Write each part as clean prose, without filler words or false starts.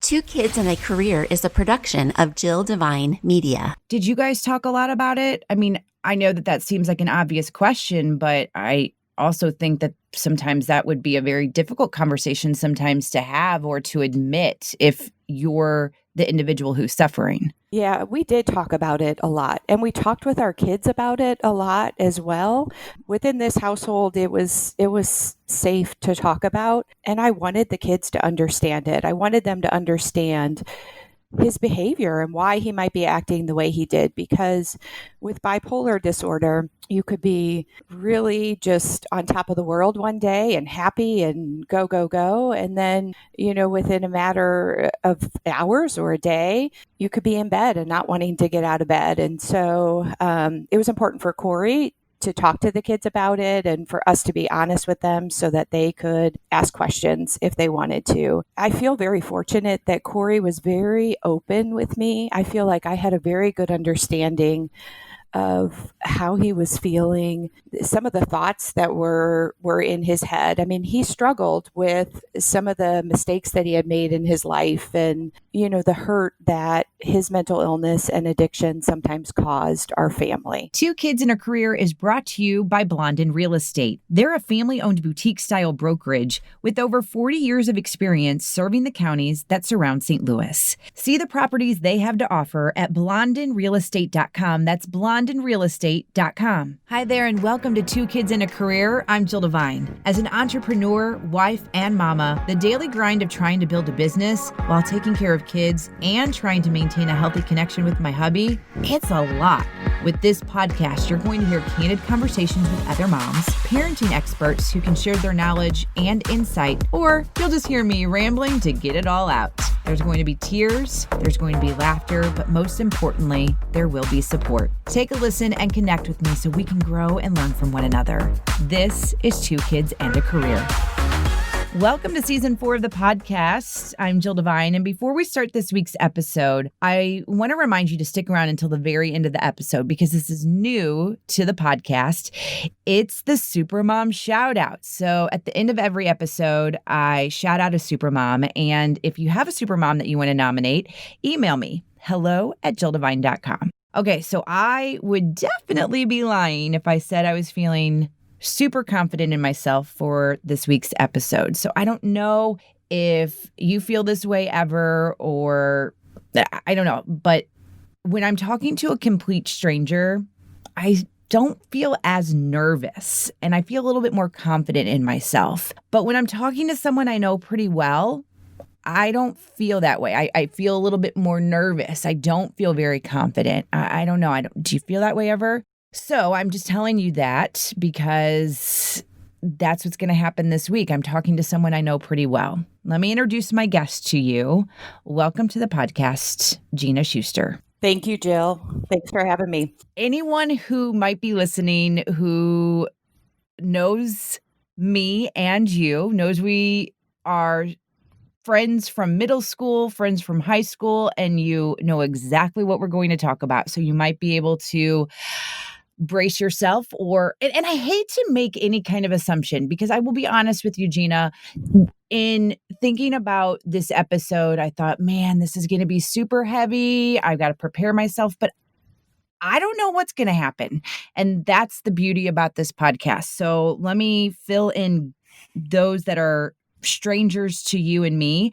Two Kids and a Career is a production of Jill Devine Media. Did you guys talk a lot about it? I mean, I know that seems like an obvious question, but I also think that sometimes that would be a very difficult conversation sometimes to have or to admit if you're the individual who's suffering. Yeah, we did talk about it a lot, and we talked with our kids about it a lot as well. Within this household, it was safe to talk about, and I wanted the kids to understand it. I wanted them to understand his behavior and why he might be acting the way he did, because with bipolar disorder, you could be really just on top of the world one day and happy and go, go, go. And then, within a matter of hours or a day, you could be in bed and not wanting to get out of bed. And so it was important for Corey to talk to the kids about it and for us to be honest with them so that they could ask questions if they wanted to. I feel very fortunate that Corey was very open with me. I feel like I had a very good understanding of how he was feeling, some of the thoughts that were in his head. I mean, he struggled with some of the mistakes that he had made in his life and, the hurt that his mental illness and addiction sometimes caused our family. Two Kids and a Career is brought to you by Blondin Real Estate. They're a family-owned boutique-style brokerage with over 40 years of experience serving the counties that surround St. Louis. See the properties they have to offer at blondinrealestate.com. That's blondinrealestate.com. Hi there, and welcome to Two Kids and a Career. I'm Jill Devine. As an entrepreneur, wife, and mama, the daily grind of trying to build a business while taking care of kids and trying to maintain a healthy connection with my hubby, it's a lot. With this podcast, you're going to hear candid conversations with other moms, parenting experts who can share their knowledge and insight, or you'll just hear me rambling to get it all out. There's going to be tears, there's going to be laughter, but most importantly, there will be support. Take a listen and connect with me so we can grow and learn from one another. This is Two Kids and a Career. Welcome to season 4 of the podcast. I'm Jill Devine, and before we start this week's episode, I want to remind you to stick around until the very end of the episode because this is new to the podcast. It's the Supermom shout out. So at the end of every episode, I shout out a supermom, and if you have a supermom that you want to nominate, email me, hello@jilldevine.com. Okay, so I would definitely be lying if I said I was feeling super confident in myself for this week's episode. So I don't know if you feel this way ever, or I don't know, but when I'm talking to a complete stranger, I don't feel as nervous and I feel a little bit more confident in myself. But when I'm talking to someone I know pretty well, I don't feel that way. I feel a little bit more nervous. I don't feel very confident. I don't know. Do you feel that way ever? So I'm just telling you that because that's what's going to happen this week. I'm talking to someone I know pretty well. Let me introduce my guest to you. Welcome to the podcast, Gina Schuster. Thank you, Jill. Thanks for having me. Anyone who might be listening who knows me and you knows we are friends from middle school, friends from high school, and you know exactly what we're going to talk about. So you might be able to brace yourself and I hate to make any kind of assumption because I will be honest with you, Gina, in thinking about this episode, I thought, man, this is going to be super heavy. I've got to prepare myself, but I don't know what's going to happen. And that's the beauty about this podcast. So let me fill in those that are strangers to you and me.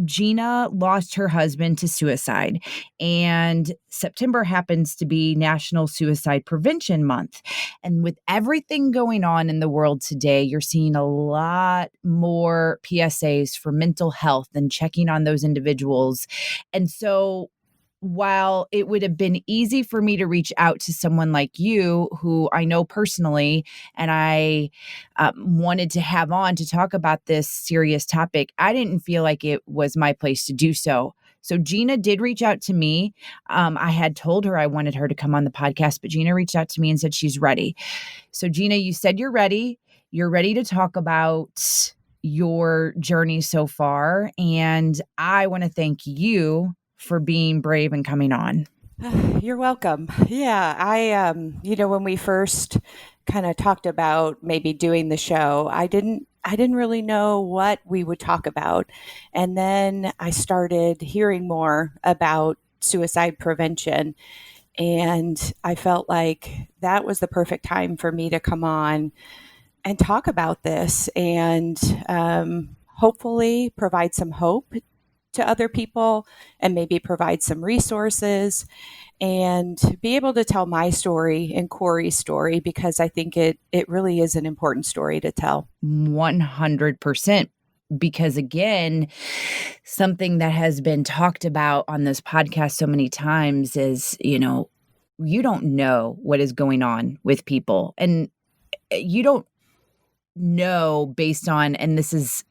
Gina lost her husband to suicide, and September happens to be National Suicide Prevention Month. And with everything going on in the world today, you're seeing a lot more PSAs for mental health and checking on those individuals. And so while it would have been easy for me to reach out to someone like you, who I know personally, and I wanted to have on to talk about this serious topic, I didn't feel like it was my place to do so. So Gina did reach out to me. I had told her I wanted her to come on the podcast, but Gina reached out to me and said she's ready. So Gina, you said you're ready. You're ready to talk about your journey so far. And I want to thank you for being brave and coming on. You're welcome. Yeah, I, when we first kind of talked about maybe doing the show, I didn't I didn't really know what we would talk about. And then I started hearing more about suicide prevention. And I felt like that was the perfect time for me to come on and talk about this and hopefully provide some hope to other people and maybe provide some resources and be able to tell my story and Corey's story, because I think it really is an important story to tell. 100%. Because again, something that has been talked about on this podcast so many times is, you don't know what is going on with people. And you don't know based on, and this is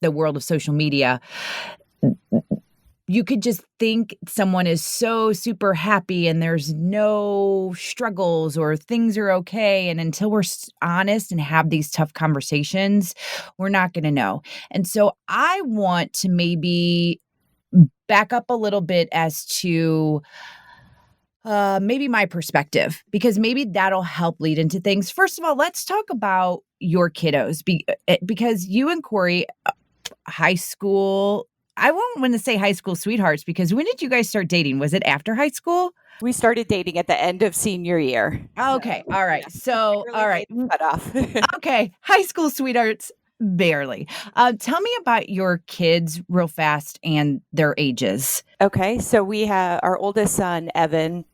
the world of social media, you could just think someone is so super happy and there's no struggles or things are okay. And until we're honest and have these tough conversations, we're not going to know. And so I want to maybe back up a little bit as to maybe my perspective, because maybe that'll help lead into things. First of all, let's talk about your kiddos because you and Corey, high school, I won't want to say high school sweethearts, because when did you guys start dating? Was it after high school? We started dating at the end of senior year. Okay. All right. Yeah. So, Really all right. cut off. Okay. High school sweethearts, barely. Tell me about your kids real fast and their ages. Okay. So we have our oldest son, Evan,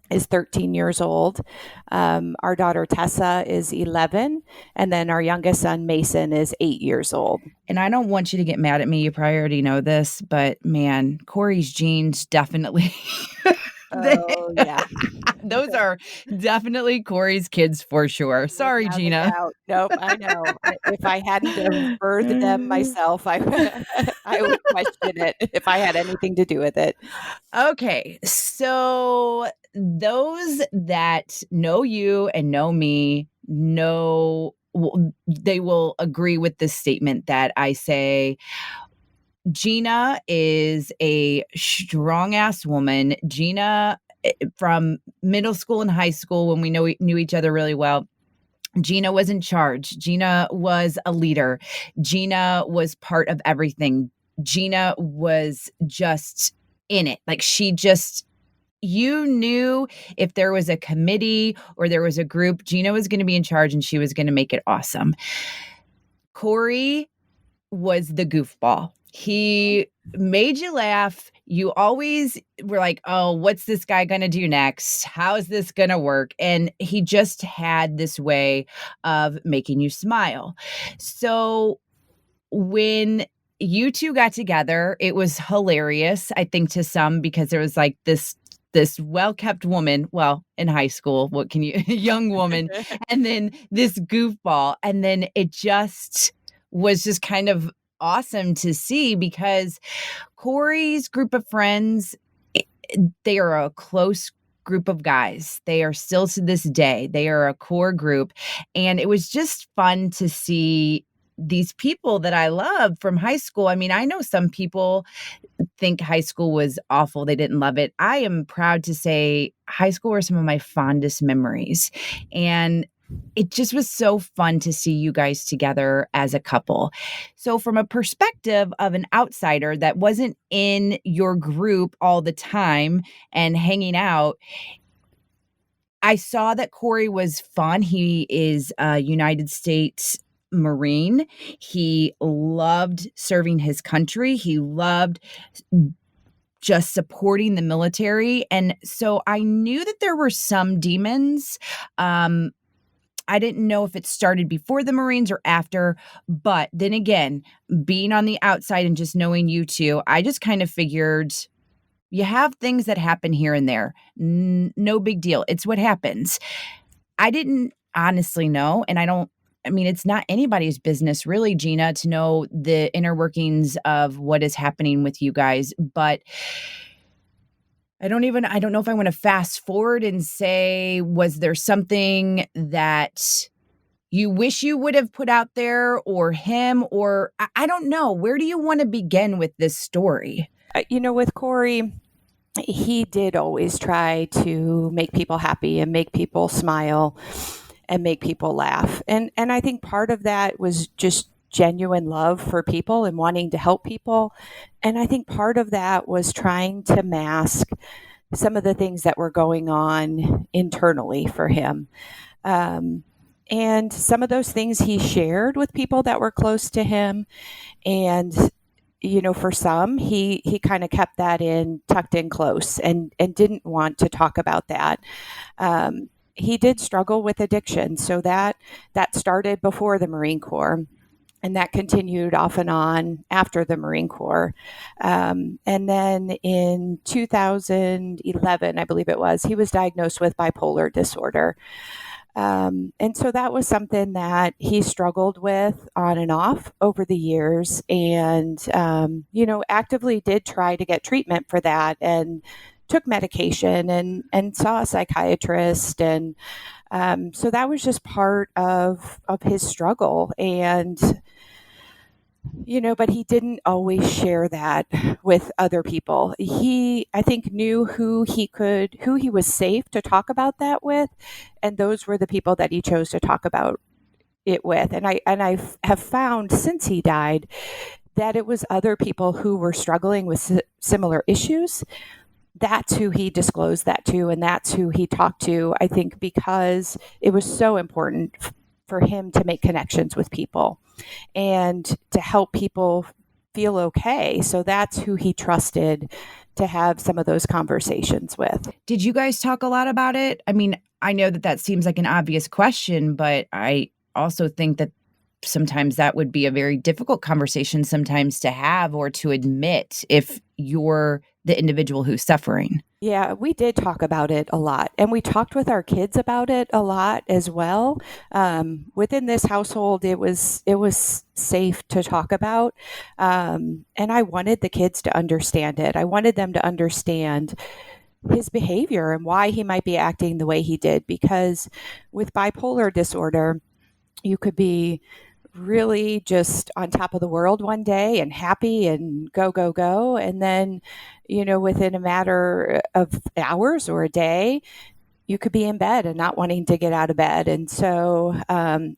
is 13 years old. Our daughter, Tessa, is 11. And then our youngest son, Mason, is 8 years old. And I don't want you to get mad at me. You probably already know this, but man, Corey's genes definitely. Oh, yeah. Those are definitely Corey's kids for sure. Sorry, Without a Gina. doubt. Nope, I know. If I hadn't have birthed them myself, I would question it if I had anything to do with it. Okay, so those that know you and know me they will agree with this statement that I say. Gina is a strong-ass woman. Gina, from middle school and high school, when we knew each other really well, Gina was in charge. Gina was a leader. Gina was part of everything. Gina was just in it. Like you knew if there was a committee or there was a group, Gina was going to be in charge and she was going to make it awesome. Corey was the goofball. He made you laugh. You always were like, oh, what's this guy going to do next? How is this going to work? And he just had this way of making you smile. So when you two got together, it was hilarious, I think, to some, because there was like this well-kept woman, well, in high school, what can you, young woman, and then this goofball. And then it just was just kind of awesome to see, because Corey's group of friends, they are a close group of guys. They are still to this day. They are a core group. And it was just fun to see these people that I love from high school. I mean, I know some people think high school was awful. They didn't love it. I am proud to say high school were some of my fondest memories. And it just was so fun to see you guys together as a couple. So from a perspective of an outsider that wasn't in your group all the time and hanging out, I saw that Corey was fun. He is a United States Marine. He loved serving his country. He loved just supporting the military. And so I knew that there were some demons. I didn't know if it started before the Marines or after, but then again, being on the outside and just knowing you two, I just kind of figured you have things that happen here and there. No big deal. It's what happens. I didn't honestly know, and it's not anybody's business really, Gina, to know the inner workings of what is happening with you guys, but I don't know if I want to fast forward and say, was there something that you wish you would have put out there, or him, or I don't know. Where do you want to begin with this story? With Corey, he did always try to make people happy and make people smile and make people laugh. And I think part of that was just genuine love for people and wanting to help people. And I think part of that was trying to mask some of the things that were going on internally for him. Um, and some of those things he shared with people that were close to him. And, for some, he kind of kept that tucked in close and didn't want to talk about that. He did struggle with addiction. So that started before the Marine Corps. And that continued off and on after the Marine Corps. And then in 2011, I believe it was, he was diagnosed with bipolar disorder. And so that was something that he struggled with on and off over the years, and, actively did try to get treatment for that and took medication and saw a psychiatrist. And so that was just part of his struggle. And but he didn't always share that with other people. He, I think, knew who he was safe to talk about that with, and those were the people that he chose to talk about it with. And I have found since he died that it was other people who were struggling with similar issues. That's who he disclosed that to, and that's who he talked to, I think, because it was so important for him to make connections with people and to help people feel okay. So that's who he trusted to have some of those conversations with. Did you guys talk a lot about it? I mean, I know that seems like an obvious question, but I also think that sometimes that would be a very difficult conversation sometimes to have or to admit if you're the individual who's suffering. Yeah, we did talk about it a lot, and we talked with our kids about it a lot as well. Within this household, it was safe to talk about, and I wanted the kids to understand it. I wanted them to understand his behavior and why he might be acting the way he did, because with bipolar disorder, you could be really just on top of the world one day and happy and go, go, go. And then, within a matter of hours or a day, you could be in bed and not wanting to get out of bed. And so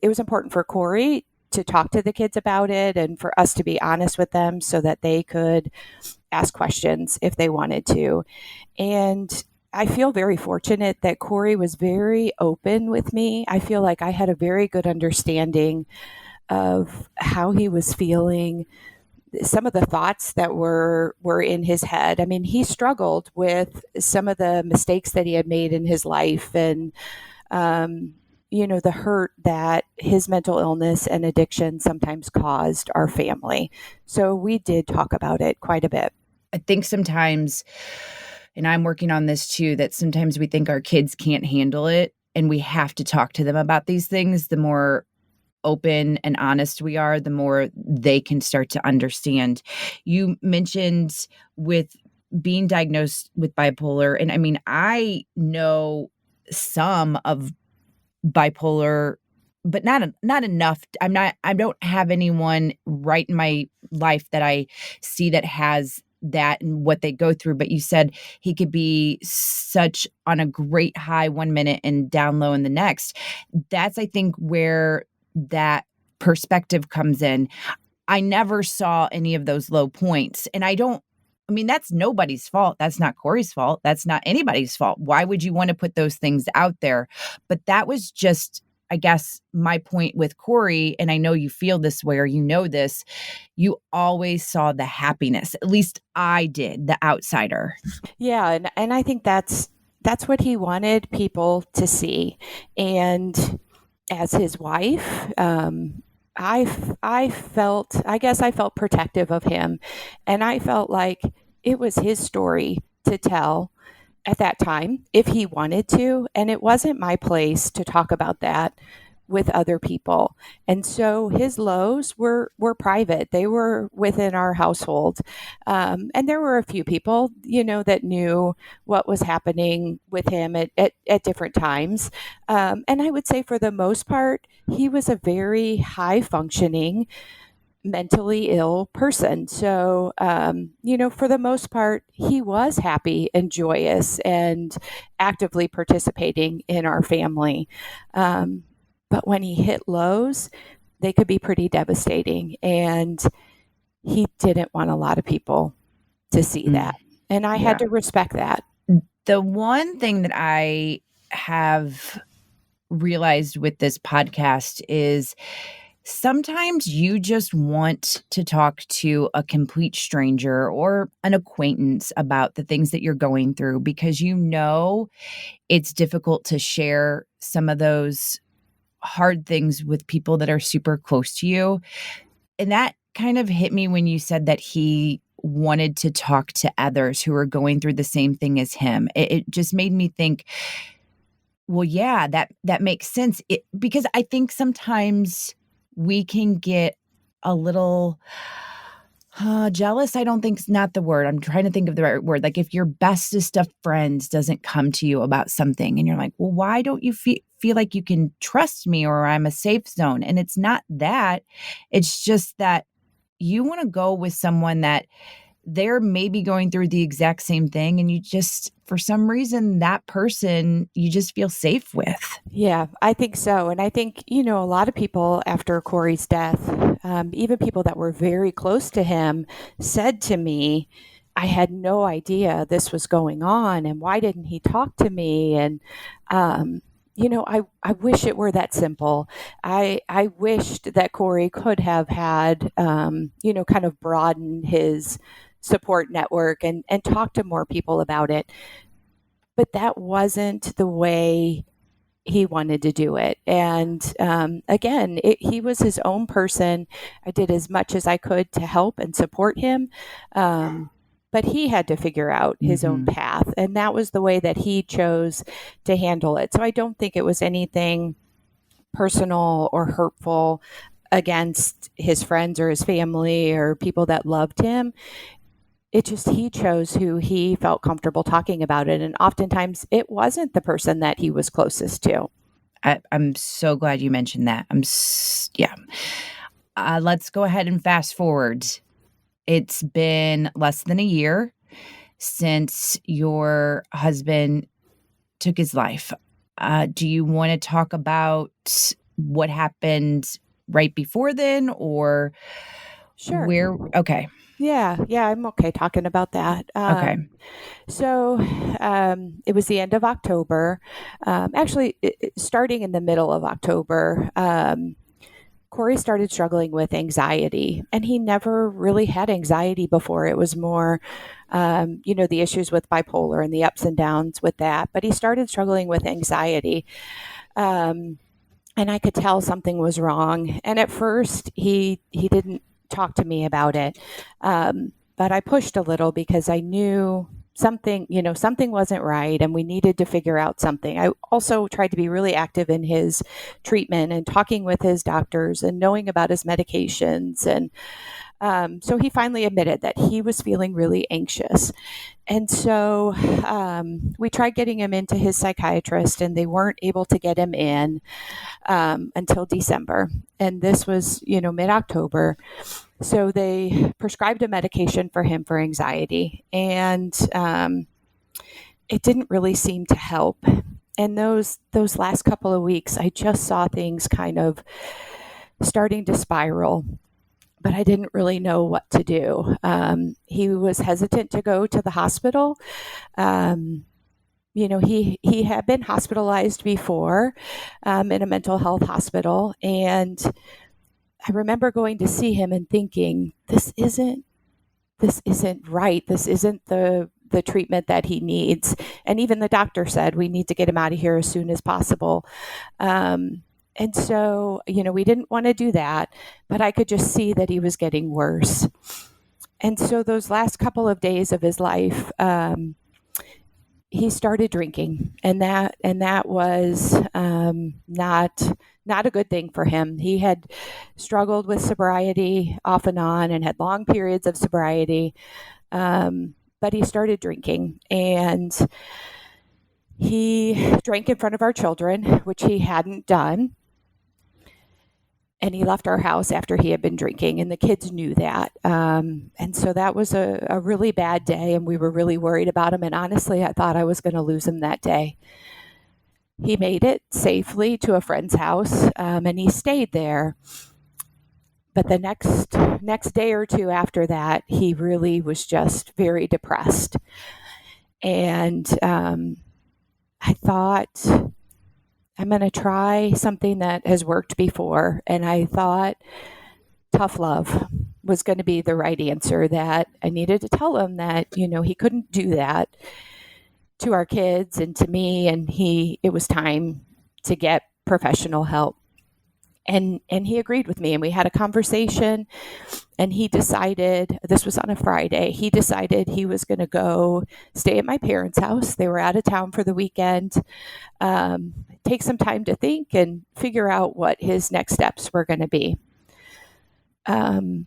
it was important for Corey to talk to the kids about it and for us to be honest with them so that they could ask questions if they wanted to. And I feel very fortunate that Corey was very open with me. I feel like I had a very good understanding of how he was feeling, some of the thoughts that were in his head. I mean, he struggled with some of the mistakes that he had made in his life, and the hurt that his mental illness and addiction sometimes caused our family. So we did talk about it quite a bit. I think sometimes, and I'm working on this too, that sometimes we think our kids can't handle it and we have to talk to them about these things. The more open and honest we are, the more they can start to understand. You mentioned with being diagnosed with bipolar, and I mean, I know some of bipolar, but not enough. I don't have anyone right in my life that I see that has that and what they go through. But you said he could be such on a great high 1 minute and down low in the next. That's, I think, where that perspective comes in. I never saw any of those low points. And that's nobody's fault. That's not Corey's fault. That's not anybody's fault. Why would you want to put those things out there? But that was just, I guess, my point with Corey. And I know you feel this way, or you know this. You always saw the happiness. At least I did, the outsider. Yeah. And I think that's what he wanted people to see. And as his wife, I felt protective of him, and I felt like it was his story to tell at that time if he wanted to, and it wasn't my place to talk about that with other people. And so his lows were private. They were within our household. And there were a few people, that knew what was happening with him at different times. And I would say for the most part, he was a very high functioning, mentally ill person. So, for the most part, he was happy and joyous and actively participating in our family. But when he hit lows, they could be pretty devastating. And he didn't want a lot of people to see that. And I had to respect that. The one thing that I have realized with this podcast is sometimes you just want to talk to a complete stranger or an acquaintance about the things that you're going through, because you know it's difficult to share some of those hard things with people that are super close to you. And that kind of hit me when you said that he wanted to talk to others who are going through the same thing as him. It just made me think, well, yeah, that makes sense. Because I think sometimes we can get a little jealous. I don't think is not the word. I'm trying to think of the right word. Like if your bestest of friends doesn't come to you about something and you're like, well, why don't you feel like you can trust me, or I'm a safe zone? And it's not that. It's just that you want to go with someone that they're maybe going through the exact same thing, and you just, for some reason, that person you just feel safe with. Yeah, I think so. And I think, a lot of people after Corey's death, even people that were very close to him, said to me, I had no idea this was going on. And why didn't he talk to me? And, I wish it were that simple. I wished that Corey could have had, kind of broaden his support network and talk to more people about it. But that wasn't the way he wanted to do it. And again, he was his own person. I did as much as I could to help and support him. But he had to figure out his own path. And that was the way that he chose to handle it. So I don't think it was anything personal or hurtful against his friends or his family or people that loved him. It just, he chose who he felt comfortable talking about it. And oftentimes it wasn't the person that he was closest to. I'm so glad you mentioned that. Let's go ahead and fast forward. It's been less than a year since your husband took his life. Do you want to talk about what happened right before then, or Sure. where? Okay. Yeah, I'm okay talking about that. Okay. So it was the end of October. Actually, starting in the middle of October, Corey started struggling with anxiety, and he never really had anxiety before. It was more, the issues with bipolar and the ups and downs with that. But he started struggling with anxiety. And I could tell something was wrong. And at first, he didn't talk to me about it. But I pushed a little because I knew something wasn't right and we needed to figure out something. I also tried to be really active in his treatment and talking with his doctors and knowing about his medications. And so he finally admitted that he was feeling really anxious. And so we tried getting him into his psychiatrist, and they weren't able to get him in until December. And this was, mid-October. So they prescribed a medication for him for anxiety, and it didn't really seem to help. And those last couple of weeks, I just saw things kind of starting to spiral. But I didn't really know what to do. He was hesitant to go to the hospital. He had been hospitalized before in a mental health hospital. And I remember going to see him and thinking, this isn't right. This isn't the treatment that he needs. And even the doctor said, we need to get him out of here as soon as possible. And so, we didn't want to do that, but I could just see that he was getting worse. And so those last couple of days of his life, he started drinking, and that was not a good thing for him. He had struggled with sobriety off and on and had long periods of sobriety, but he started drinking, and he drank in front of our children, which he hadn't done. And he left our house after he had been drinking, and the kids knew that. And so that was a really bad day, and we were really worried about him. And honestly, I thought I was going to lose him that day. He made it safely to a friend's house, and he stayed there. But the next day or two after that, he really was just very depressed. And I thought, I'm going to try something that has worked before. And I thought tough love was going to be the right answer, that I needed to tell him that, he couldn't do that to our kids and to me. And it was time to get professional help. And he agreed with me, and we had a conversation, and he decided, this was on a Friday, he decided he was going to go stay at my parents' house. They were out of town for the weekend, take some time to think and figure out what his next steps were going to be. I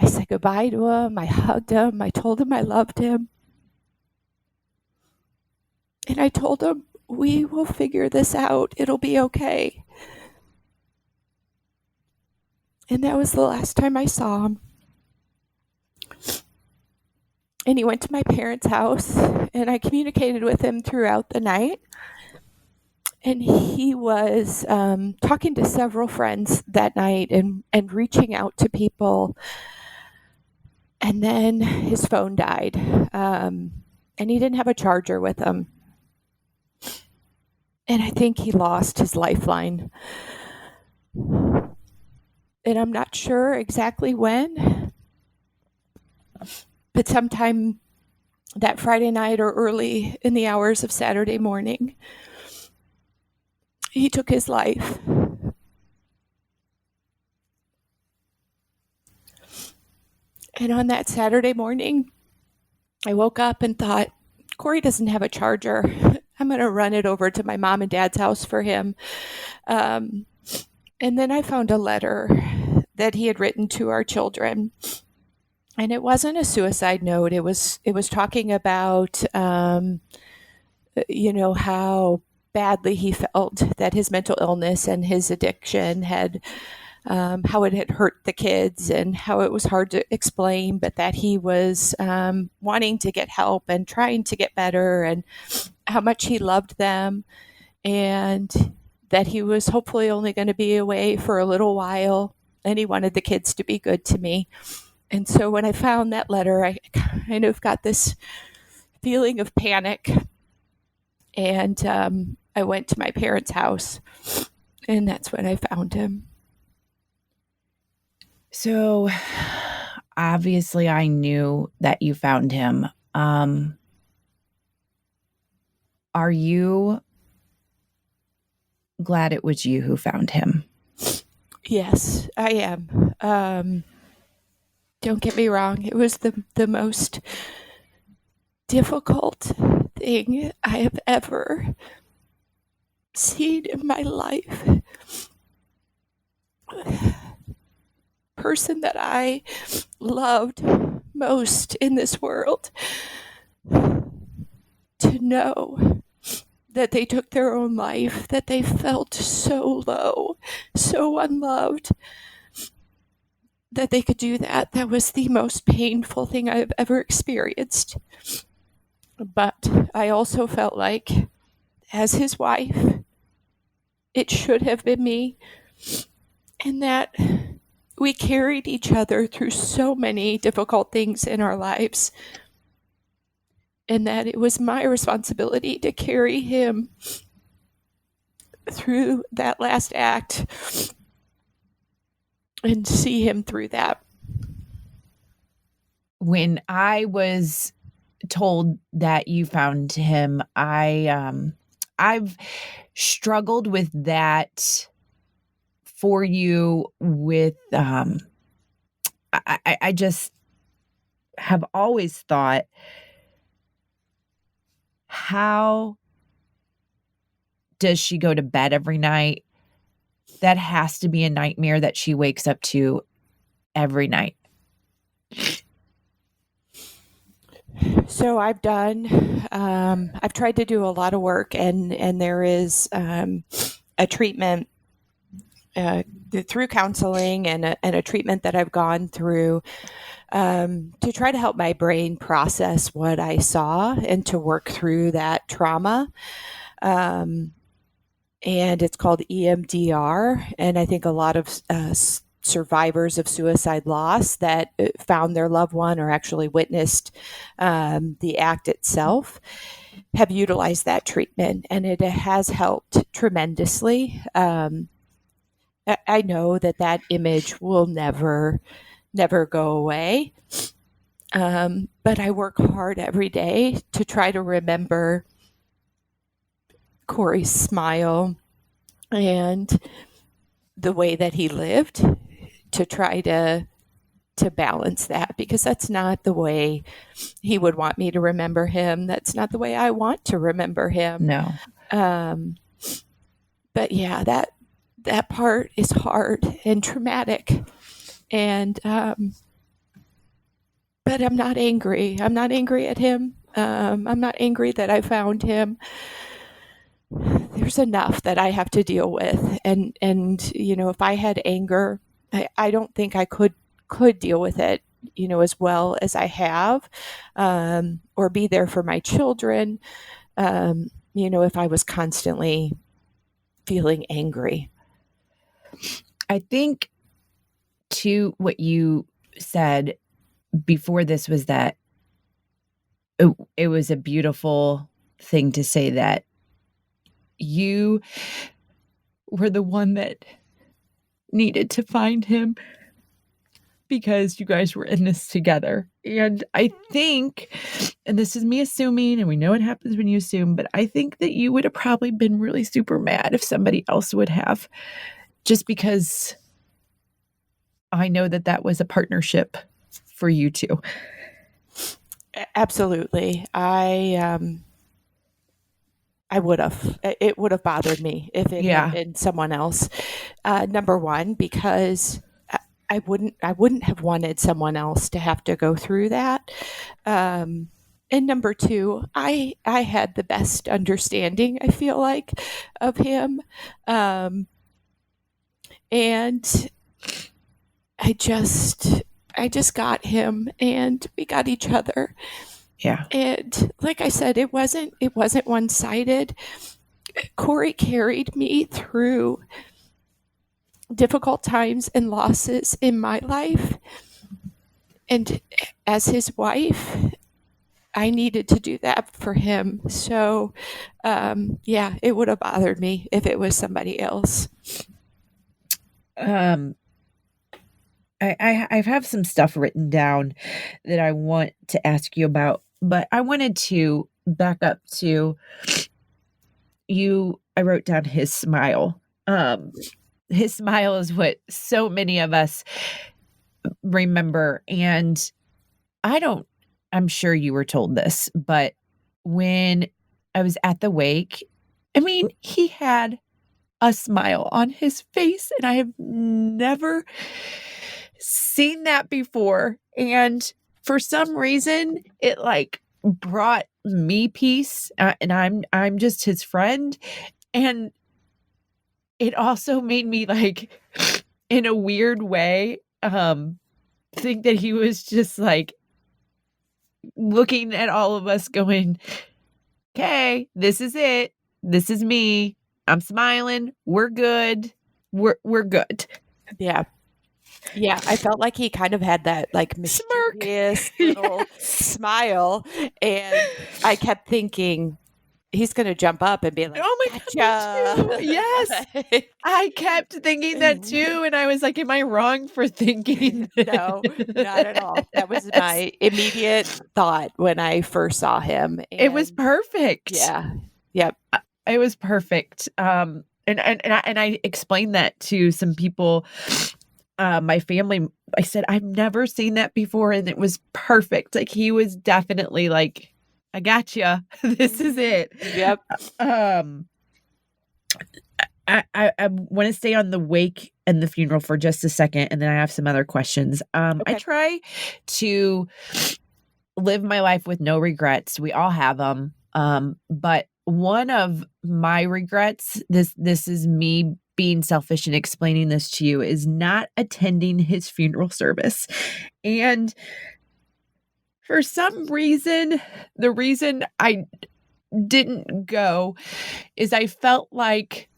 said goodbye to him. I hugged him. I told him I loved him. And I told him, we will figure this out. It'll be okay. And that was the last time I saw him. And he went to my parents' house, and I communicated with him throughout the night. And he was talking to several friends that night and reaching out to people. And then his phone died, and he didn't have a charger with him. And I think he lost his lifeline. And I'm not sure exactly when, but sometime that Friday night or early in the hours of Saturday morning, he took his life. And on that Saturday morning, I woke up and thought, Corey doesn't have a charger. I'm going to run it over to my mom and dad's house for him. And then I found a letter that he had written to our children. And it wasn't a suicide note. It was talking about, how badly he felt that his mental illness and his addiction had, how it had hurt the kids and how it was hard to explain, but that he was wanting to get help and trying to get better, and how much he loved them, and that he was hopefully only going to be away for a little while, and he wanted the kids to be good to me. And so when I found that letter, I kind of got this feeling of panic, and I went to my parents' house, and that's when I found him. So obviously I knew that you found him. Are you glad it was you who found him? Yes, I am. Don't get me wrong. It was the most difficult thing I have ever seen in my life. Person that I loved most in this world, to know that they took their own life, that they felt so low, so unloved, that they could do that. That was the most painful thing I've ever experienced. But I also felt like, as his wife, it should have been me, and that we carried each other through so many difficult things in our lives, and that it was my responsibility to carry him through that last act and see him through that. When I was told that you found him, I've struggled with that for you with, I just have always thought, how does she go to bed every night? That has to be a nightmare that she wakes up to every night. So I've tried to do a lot of work, and there is a treatment through counseling and a treatment that I've gone through to try to help my brain process what I saw and to work through that trauma. And it's called EMDR. And I think a lot of survivors of suicide loss that found their loved one or actually witnessed the act itself have utilized that treatment, and it has helped tremendously. I know that image will never go away. But I work hard every day to try to remember Corey's smile and the way that he lived, to try to balance that, because that's not the way he would want me to remember him. That's not the way I want to remember him. No. But yeah, that part is hard and traumatic. And but I'm not angry. I'm not angry at him. I'm not angry that I found him. There's enough that I have to deal with. And if I had anger, I don't think I could deal with it, as well as I have, or be there for my children, if I was constantly feeling angry. I think, too, what you said before this was that it was a beautiful thing to say that you were the one that needed to find him because you guys were in this together. And I think, and this is me assuming, and we know what happens when you assume, but I think that you would have probably been really super mad if somebody else would have, just because I know that was a partnership for you two. Absolutely. I would have. It would have bothered me if it had been someone else. Number one, because I wouldn't have wanted someone else to have to go through that. And number two, I had the best understanding, I feel like, of him. And I just got him, and we got each other. Yeah. And like I said, it wasn't one-sided. Corey carried me through difficult times and losses in my life. And as his wife, I needed to do that for him. So, it would have bothered me if it was somebody else. I have some stuff written down that I want to ask you about, but I wanted to back up to you. I wrote down his smile. His smile is what so many of us remember. And I'm sure you were told this, but when I was at the wake, I mean, he had a smile on his face, and I have never seen that before. And for some reason, it brought me peace, and I'm just his friend. And it also made me, in a weird way, think that he was just looking at all of us going, okay, this is it. This is me. I'm smiling. We're good. We're good. Yeah. Yeah, I felt like he kind of had that mischievous little smile, and I kept thinking he's going to jump up and be like, "Oh my God, yes." I kept thinking that too, and I was like, "Am I wrong for thinking this?" No, not at all. That was my immediate thought when I first saw him. It was perfect. Yeah. Yep. It was perfect. And I explained that to some people. My family, I said, I've never seen that before. And it was perfect. He was definitely I gotcha. This is it. Yep. I want to stay on the wake and the funeral for just a second. And then I have some other questions. Okay. I try to live my life with no regrets. We all have them. But one of my regrets, this is me being selfish and explaining this to you, is not attending his funeral service. And for some reason, the reason I didn't go is I felt like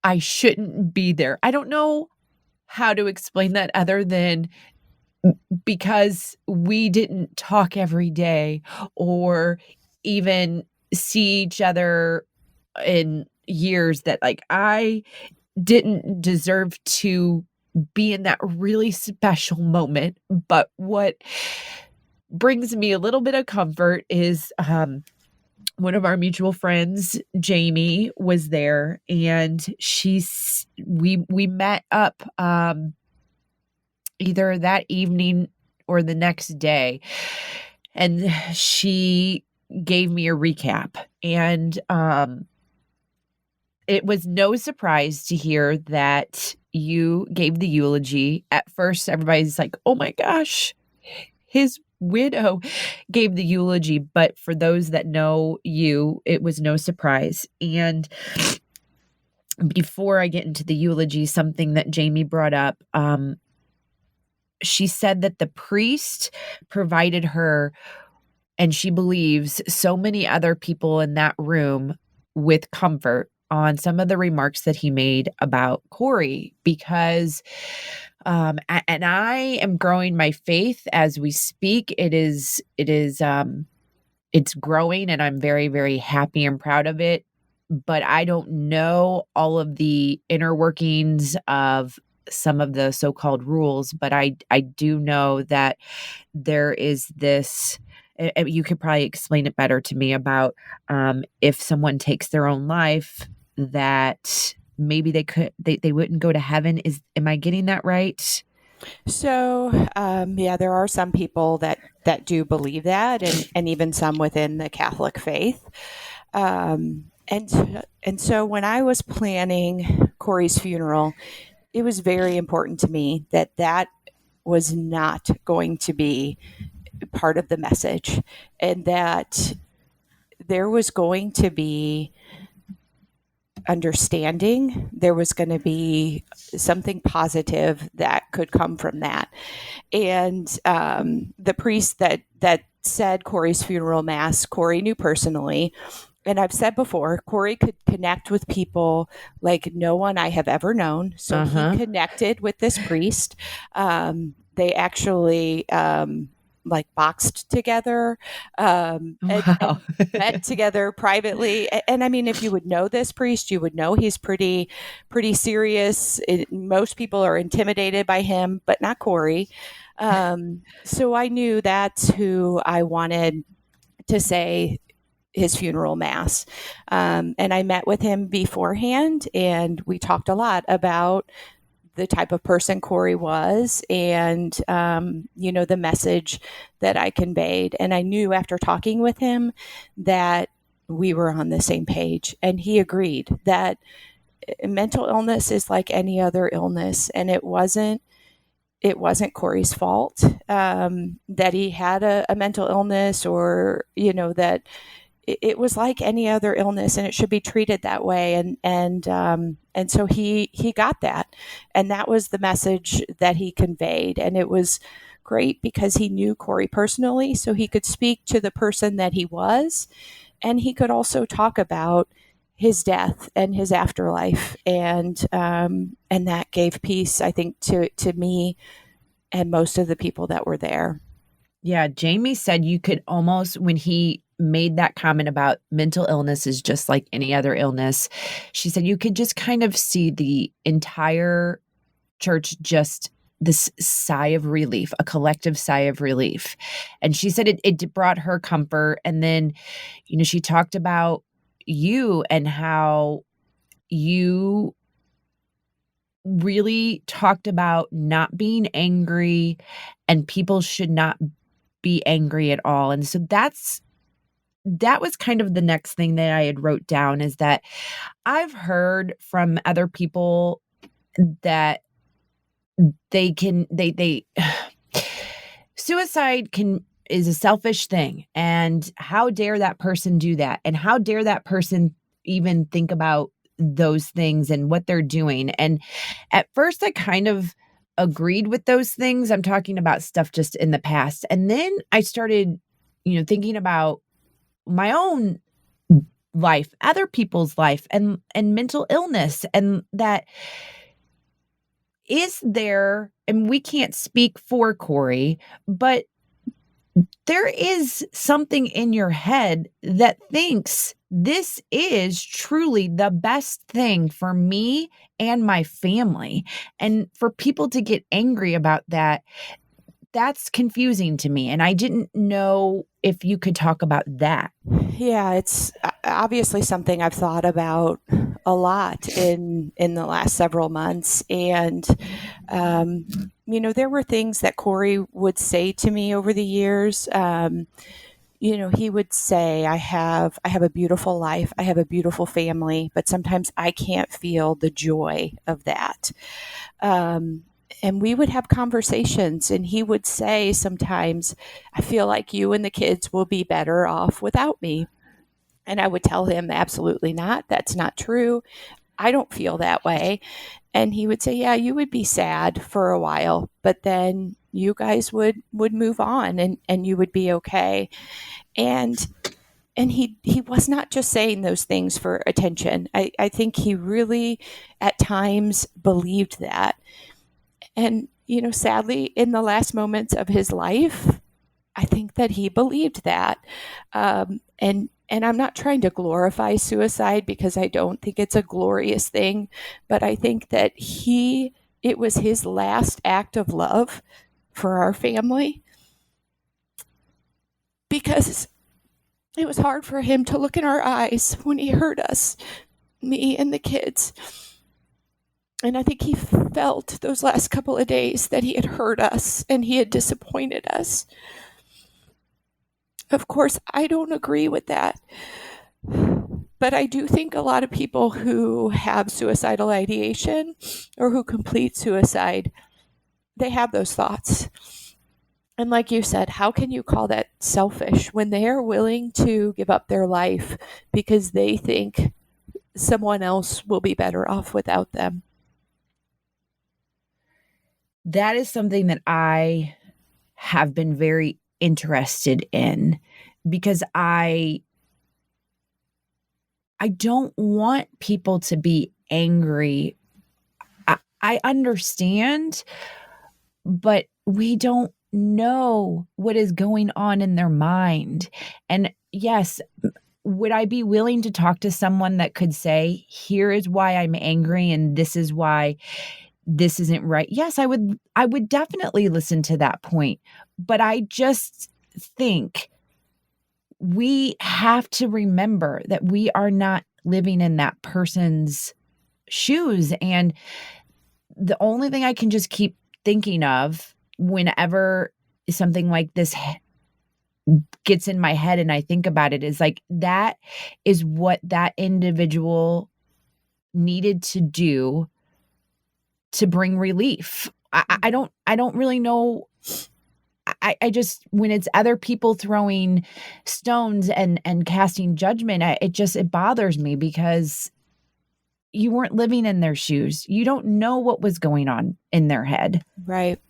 I shouldn't be there. I don't know how to explain that other than because we didn't talk every day or even see each other in years, that like I didn't deserve to be in that really special moment. But what brings me a little bit of comfort is one of our mutual friends, Jamie, was there, and we met up either that evening or the next day, and she gave me a recap. And it was no surprise to hear that you gave the eulogy. At first, everybody's like, "Oh my gosh, his widow gave the eulogy." But for those that know you, it was no surprise. And before I get into the eulogy, something that Jamie brought up, she said that the priest provided her, and she believes so many other people in that room, with comfort on some of the remarks that he made about Corey, because and I am growing my faith as we speak. It's growing, and I'm very, very happy and proud of it. But I don't know all of the inner workings of some of the so-called rules, but I do know that there is this, you could probably explain it better to me, about if someone takes their own life, that maybe they wouldn't go to heaven. Am I getting that right? So, yeah, there are some people that do believe that, and even some within the Catholic faith. And so when I was planning Corey's funeral, it was very important to me that that was not going to be part of the message, and that there was going to be understanding. There was going to be something positive that could come from that. And the priest that said Corey's funeral mass, Corey knew personally. And I've said before, Corey could connect with people like no one I have ever known. So he connected with this priest. They actually like boxed together, and met together privately. And I mean, if you would know this priest, you would know he's pretty serious. Most people are intimidated by him, but not Corey. So I knew that's who I wanted to say his funeral mass. And I met with him beforehand, and we talked a lot about the type of person Corey was, and the message that I conveyed. And I knew after talking with him that we were on the same page, and he agreed that mental illness is like any other illness, and it wasn't Corey's fault that he had a mental illness, or that it was like any other illness, and it should be treated that way. And so he got that, and that was the message that he conveyed. And it was great because he knew Corey personally, so he could speak to the person that he was, and he could also talk about his death and his afterlife, and that gave peace, I think, to me and most of the people that were there. Yeah, Jamie said you could almost, when he made that comment about mental illness is just like any other illness, she said you could just kind of see the entire church, just this sigh of relief, a collective sigh of relief. And she said it brought her comfort. And then, she talked about you and how you really talked about not being angry, and people should not be angry at all. And so that was kind of the next thing that I had wrote down, is that I've heard from other people that they suicide is a selfish thing, and how dare that person do that, and how dare that person even think about those things and what they're doing. And at first I kind of agreed with those things. I'm talking about stuff just in the past. And then I started, thinking about my own life, other people's life, and mental illness, and that is there, and we can't speak for Corey, but there is something in your head that thinks this is truly the best thing for me and my family. And for people to get angry about that, that's confusing to me. And I didn't know if you could talk about that. Yeah, it's obviously something I've thought about a lot in the last several months. And, there were things that Corey would say to me over the years. He would say, I have a beautiful life. I have a beautiful family, but sometimes I can't feel the joy of that. And we would have conversations, and he would say sometimes, I feel like you and the kids will be better off without me. And I would tell him, absolutely not. That's not true. I don't feel that way. And he would say, yeah, you would be sad for a while, but then you guys would move on, and you would be okay. And he was not just saying those things for attention. I think he really at times believed that. And, sadly, in the last moments of his life, I think that he believed that. And I'm not trying to glorify suicide, because I don't think it's a glorious thing, but I think that it was his last act of love for our family, because it was hard for him to look in our eyes when he hurt us, me and the kids. And I think he felt those last couple of days that he had hurt us and he had disappointed us. Of course, I don't agree with that. But I do think a lot of people who have suicidal ideation or who complete suicide, they have those thoughts. And like you said, how can you call that selfish when they are willing to give up their life because they think someone else will be better off without them? That is something that I have been very interested in, because I don't want people to be angry. I understand, but we don't know what is going on in their mind. And yes, would I be willing to talk to someone that could say, here is why I'm angry and this is why this isn't right? Yes, I would definitely listen to that point. But I just think we have to remember that we are not living in that person's shoes. And the only thing I can just keep thinking of whenever something like this gets in my head and I think about it is like, that is what that individual needed to do to bring relief. I don't really know. I just, when it's other people throwing stones and casting judgment, it bothers me, because you weren't living in their shoes. You don't know what was going on in their head. Right.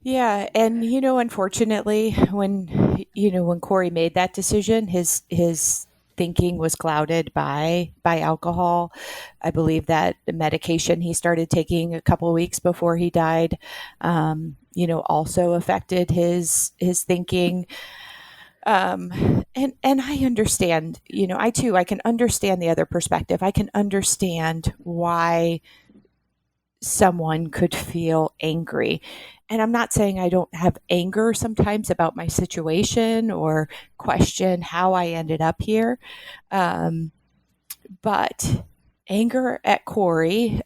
Yeah. And, unfortunately, when Corey made that decision, his thinking was clouded by alcohol. I believe that the medication he started taking a couple of weeks before he died, also affected his thinking. And I understand, I can understand the other perspective. I can understand why someone could feel angry. And I'm not saying I don't have anger sometimes about my situation or question how I ended up here. But anger at Corey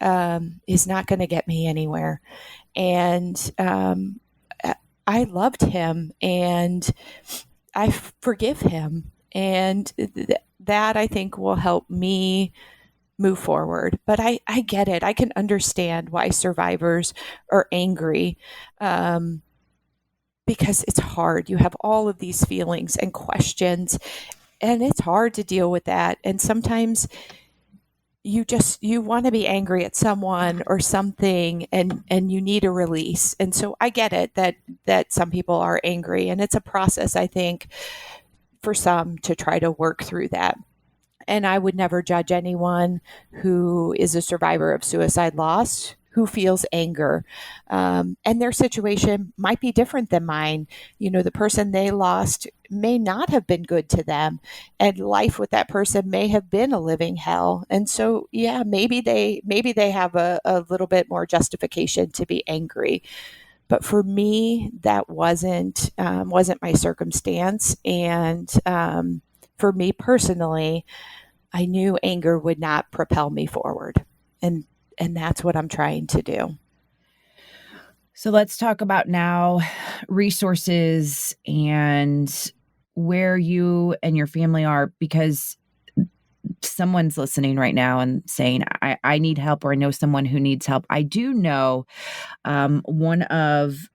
is not going to get me anywhere. And I loved him and I forgive him. And that I think will help me move forward. But I get it. I can understand why survivors are angry, because it's hard. You have all of these feelings and questions, and it's hard to deal with that. And sometimes you want to be angry at someone or something, and you need a release. And so I get it that some people are angry, and it's a process, I think, for some to try to work through that. And I would never judge anyone who is a survivor of suicide loss who feels anger. And their situation might be different than mine. The person they lost may not have been good to them, and life with that person may have been a living hell. And so, yeah, maybe they have a little bit more justification to be angry. But for me, that wasn't my circumstance. And for me personally, I knew anger would not propel me forward. And that's what I'm trying to do. So let's talk about now resources and where you and your family are, because someone's listening right now and saying, I need help, or I know someone who needs help. I do know one of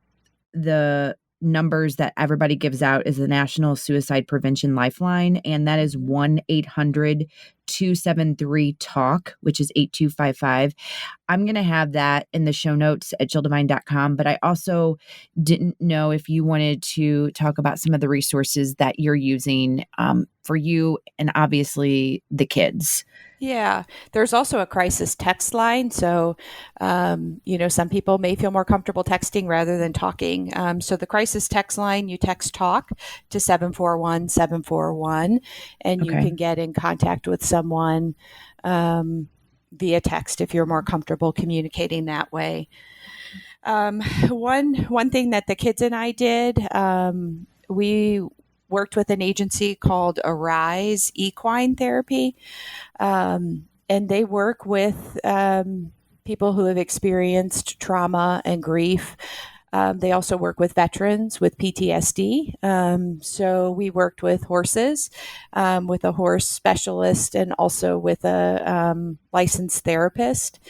the numbers that everybody gives out is the National Suicide Prevention Lifeline, and that is 1-800-273-TALK, which is 8255. I'm going to have that in the show notes at jilldevine.com, but I also didn't know if you wanted to talk about some of the resources that you're using for you and obviously the kids. Yeah, there's also a crisis text line. So, some people may feel more comfortable texting rather than talking. So the crisis text line, you text TALK to 741-741, and you can get in contact with someone via text if you're more comfortable communicating that way. One thing that the kids and I did, we worked with an agency called Arise Equine Therapy. And they work with people who have experienced trauma and grief. They also work with veterans with PTSD. So we worked with horses, with a horse specialist, and also with a licensed therapist.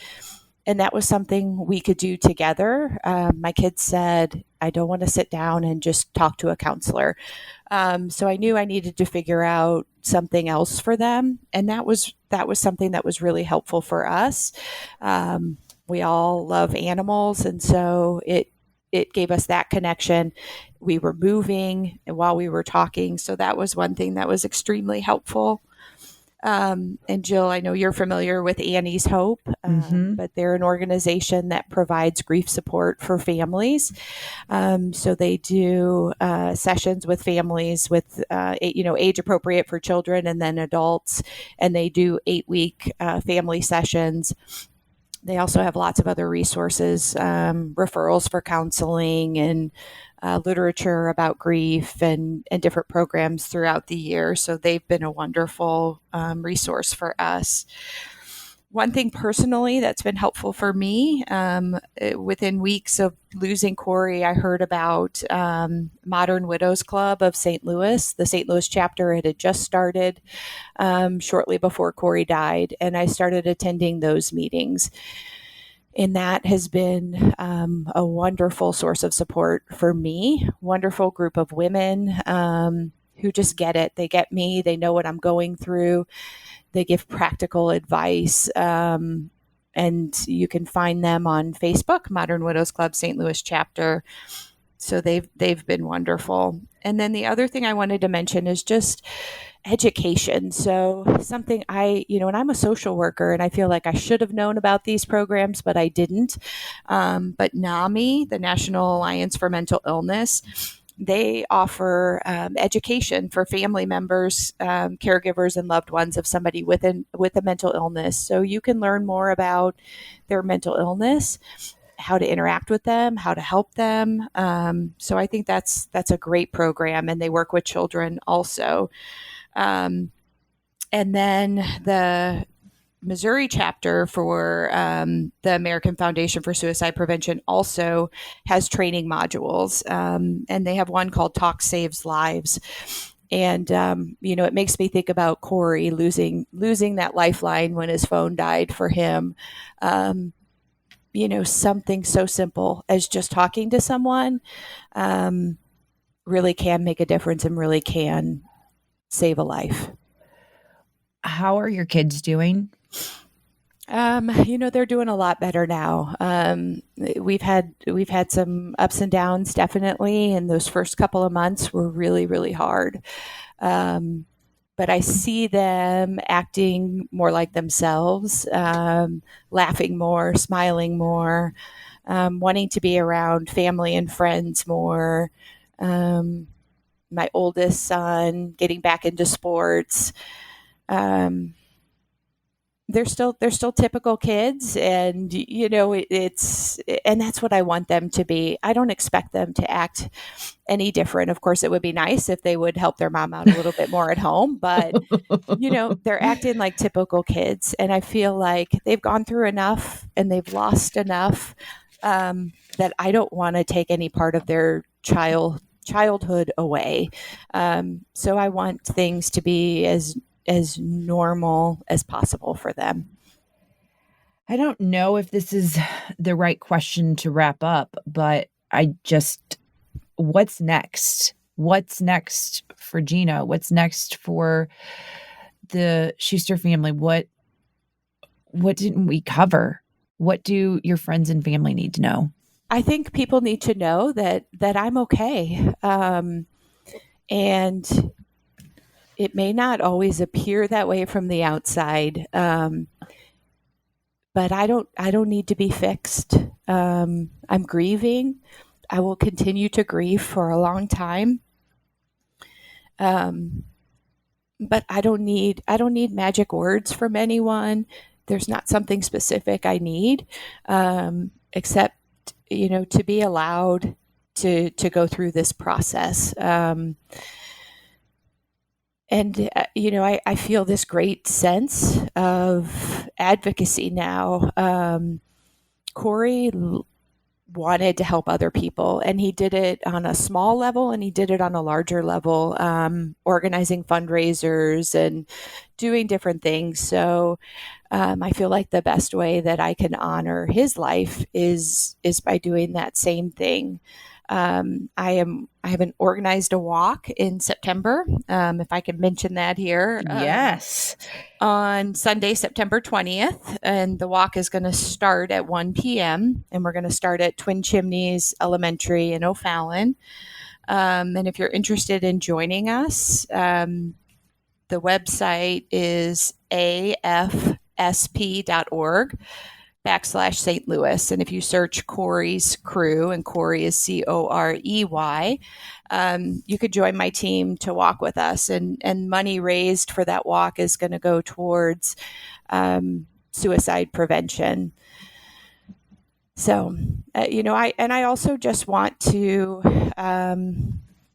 And that was something we could do together. My kids said, I don't want to sit down and just talk to a counselor. So I knew I needed to figure out something else for them. And that was something that was really helpful for us. We all love animals. And so it gave us that connection. We were moving while we were talking. So that was one thing that was extremely helpful. And Jill, I know you're familiar with Annie's Hope, but they're an organization that provides grief support for families. So they do sessions with families with, age appropriate for children and then adults, and they do 8-week family sessions. They also have lots of other resources, referrals for counseling and literature about grief and different programs throughout the year. So they've been a wonderful resource for us. One thing personally that's been helpful for me, within weeks of losing Corey, I heard about Modern Widows Club of St. Louis. The St. Louis chapter, it had just started shortly before Corey died, and I started attending those meetings. And that has been a wonderful source of support for me. Wonderful group of women who just get it. They get me. They know what I'm going through. They give practical advice. And you can find them on Facebook, Modern Widows Club St. Louis chapter. So they've been wonderful. And then the other thing I wanted to mention is just education. So something and I'm a social worker, and I feel like I should have known about these programs, but I didn't. But NAMI, the National Alliance for Mental Illness, they offer education for family members, caregivers, and loved ones of somebody with a mental illness. So you can learn more about their mental illness, how to interact with them, how to help them. So I think that's a great program, and they work with children also. And then the Missouri chapter for the American Foundation for Suicide Prevention also has training modules, and they have one called Talk Saves Lives. And it makes me think about Corey losing that lifeline when his phone died for him. Something so simple as just talking to someone really can make a difference and really can save a life. How are your kids doing? They're doing a lot better now. We've had some ups and downs, definitely, and those first couple of months were really, really hard. but I see them acting more like themselves, laughing more, smiling more, wanting to be around family and friends more. My oldest son getting back into sports. Um, they're still typical kids, and it's and that's what I want them to be. I don't expect them to act any different. Of course, it would be nice if they would help their mom out a little bit more at home, but they're acting like typical kids, and I feel like they've gone through enough and they've lost enough, that I don't want to take any part of their childhood away. So I want things to be as normal as possible for them. I don't know if this is the right question to wrap up, but what's next? What's next for Gina? What's next for the Schuster family? What didn't we cover? What do your friends and family need to know? I think people need to know that I'm okay. And it may not always appear that way from the outside. But I don't need to be fixed. I'm grieving. I will continue to grieve for a long time. But I don't need magic words from anyone. There's not something specific I need, except to be allowed to go through this process. And I feel this great sense of advocacy now. Corey wanted to help other people, and he did it on a small level and he did it on a larger level, organizing fundraisers and doing different things. So I feel like the best way that I can honor his life is by doing that same thing. I haven't organized a walk in September, if I can mention that here. Yes. On Sunday, September 20th, and the walk is going to start at 1 p.m. and we're going to start at Twin Chimneys Elementary in O'Fallon. And if you're interested in joining us, the website is afsp.org/St. Louis. And if you search Corey's Crew, and Corey is Corey, you could join my team to walk with us. And money raised for that walk is going to go towards suicide prevention. So, I also just want to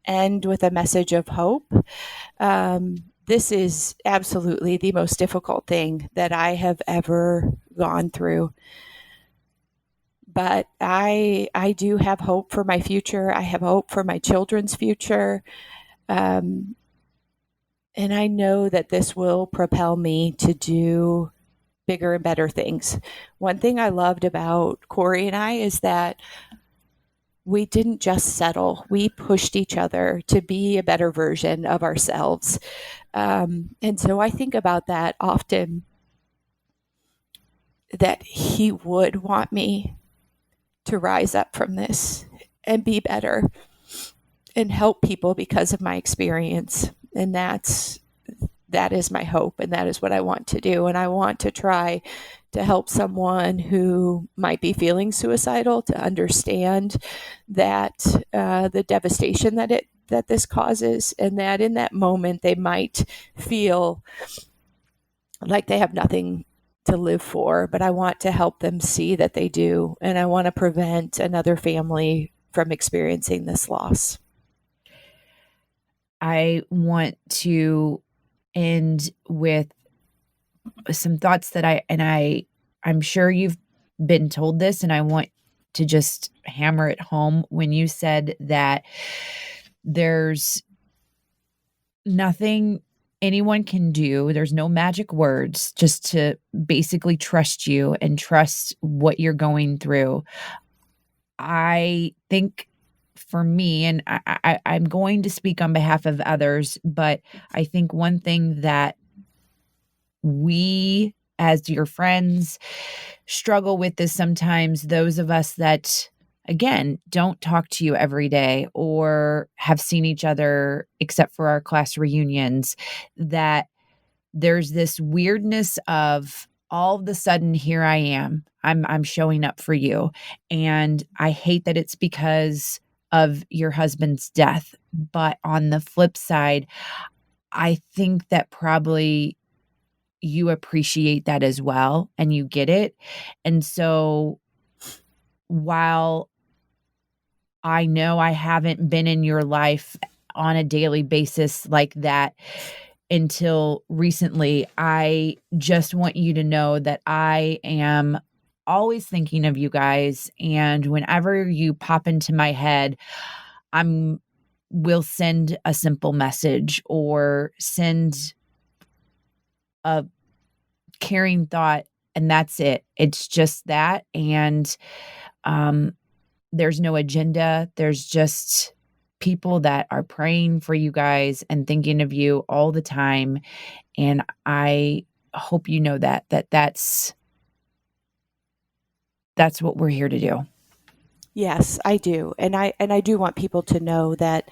end with a message of hope. This is absolutely the most difficult thing that I have ever gone through. But I do have hope for my future. I have hope for my children's future. And I know that this will propel me to do bigger and better things. One thing I loved about Corey and I is that we didn't just settle. We pushed each other to be a better version of ourselves. And so I think about that often, that he would want me to rise up from this and be better and help people because of my experience. And that is my hope, and that is what I want to do. And I want to try to help someone who might be feeling suicidal to understand that the devastation that this causes, and that in that moment they might feel like they have nothing to live for. But I want to help them see that they do, and I want to prevent another family from experiencing this loss. I want to end with some thoughts that I'm sure you've been told this, and I want to just hammer it home when you said that there's nothing anyone can do. There's no magic words, just to basically trust you and trust what you're going through. I think for me, and I'm going to speak on behalf of others, but I think one thing that we, as your friends, struggle with is sometimes those of us that again, don't talk to you every day or have seen each other except for our class reunions, that there's this weirdness of all of a sudden, here I am. I'm showing up for you. And I hate that it's because of your husband's death. But on the flip side, I think that probably you appreciate that as well and you get it. And so while I know I haven't been in your life on a daily basis like that until recently, I just want you to know that I am always thinking of you guys. And whenever you pop into my head, will send a simple message or send a caring thought, and that's it. It's just that. And there's no agenda. There's just people that are praying for you guys and thinking of you all the time. And I hope you know that's what we're here to do. Yes, I do. And I do want people to know that,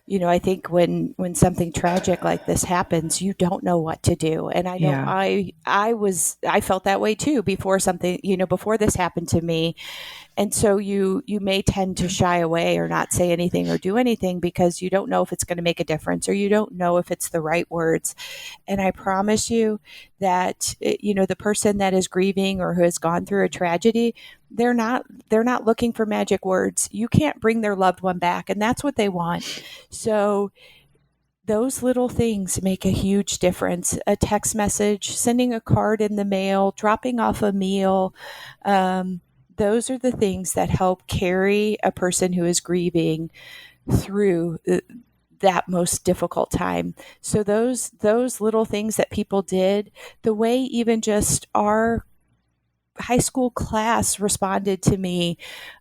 I think when something tragic like this happens, you don't know what to do. And I know Yeah. I felt that way too before before this happened to me. And so you may tend to shy away or not say anything or do anything because you don't know if it's going to make a difference or you don't know if it's the right words. And I promise you that, the person that is grieving or who has gone through a tragedy, they're not looking for magic words. You can't bring their loved one back, and that's what they want. So those little things make a huge difference. A text message, sending a card in the mail, dropping off a meal, those are the things that help carry a person who is grieving through that most difficult time. So those little things that people did, the way even just our high school class responded to me,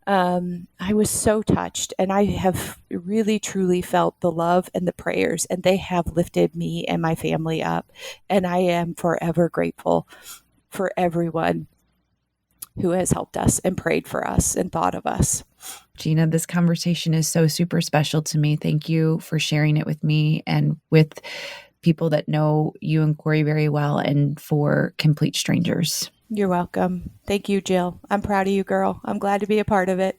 I was so touched, and I have really truly felt the love and the prayers, and they have lifted me and my family up. And I am forever grateful for everyone who has helped us and prayed for us and thought of us. Gina, this conversation is so super special to me. Thank you for sharing it with me and with people that know you and Corey very well, and for complete strangers. You're welcome. Thank you, Jill. I'm proud of you, girl. I'm glad to be a part of it.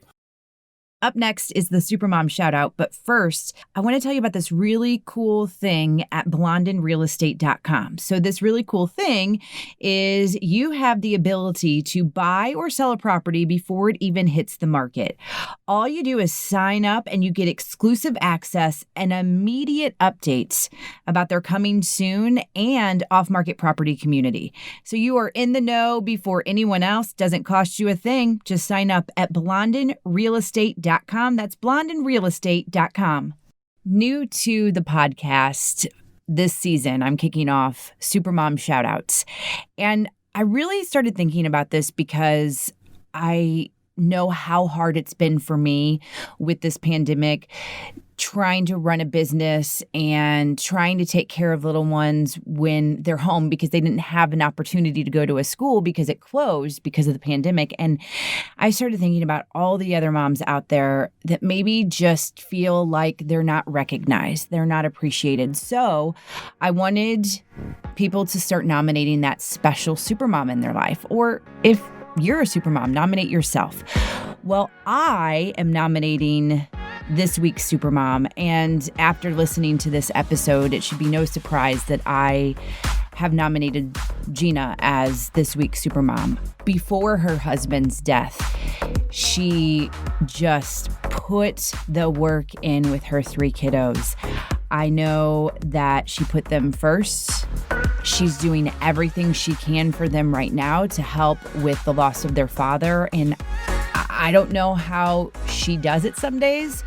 Up next is the Supermom shout out. But first, I want to tell you about this really cool thing at blondeandrealestate.com. So this really cool thing is you have the ability to buy or sell a property before it even hits the market. All you do is sign up and you get exclusive access and immediate updates about their coming soon and off-market property community. So you are in the know before anyone else. Doesn't cost you a thing. Just sign up at blondeandrealestate.com. That's blondeandrealestate.com. New to the podcast this season, I'm kicking off Supermom shoutouts. And I really started thinking about this because I know how hard it's been for me with this pandemic, trying to run a business and trying to take care of little ones when they're home because they didn't have an opportunity to go to a school because it closed because of the pandemic. And I started thinking about all the other moms out there that maybe just feel like they're not recognized, they're not appreciated. So I wanted people to start nominating that special supermom in their life. Or if you're a supermom, nominate yourself. Well, I am nominating this week's supermom, and after listening to this episode, it should be no surprise that I have nominated Gina as this week's supermom. Before her husband's death, she just put the work in with her 3 kiddos. I know that she put them first. She's doing everything she can for them right now to help with the loss of their father. And I don't know how she does it some days,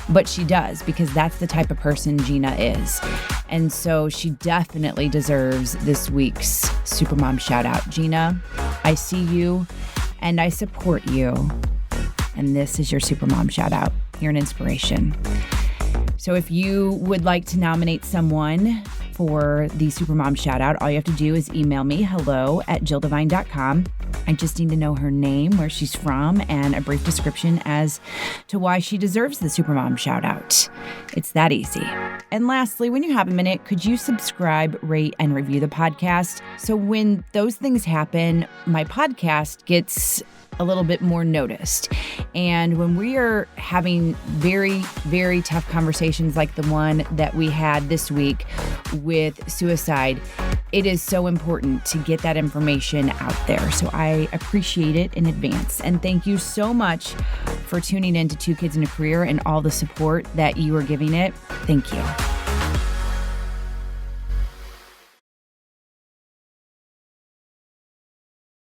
but she does, because that's the type of person Gina is. And so she definitely deserves this week's Supermom shout out. Gina, I see you and I support you. And this is your Supermom shout out. You're an inspiration. So if you would like to nominate someone for the Supermom shout out, all you have to do is email me, hello@jilldevine.com. I just need to know her name, where she's from, and a brief description as to why she deserves the Supermom shout out. It's that easy. And lastly, when you have a minute, could you subscribe, rate, and review the podcast? So when those things happen, my podcast gets a little bit more noticed. And when we are having very, very tough conversations like the one that we had this week with suicide, it is so important to get that information out there. So I appreciate it in advance. And thank you so much for tuning in to Two Kids and a Career and all the support that you are giving it. Thank you.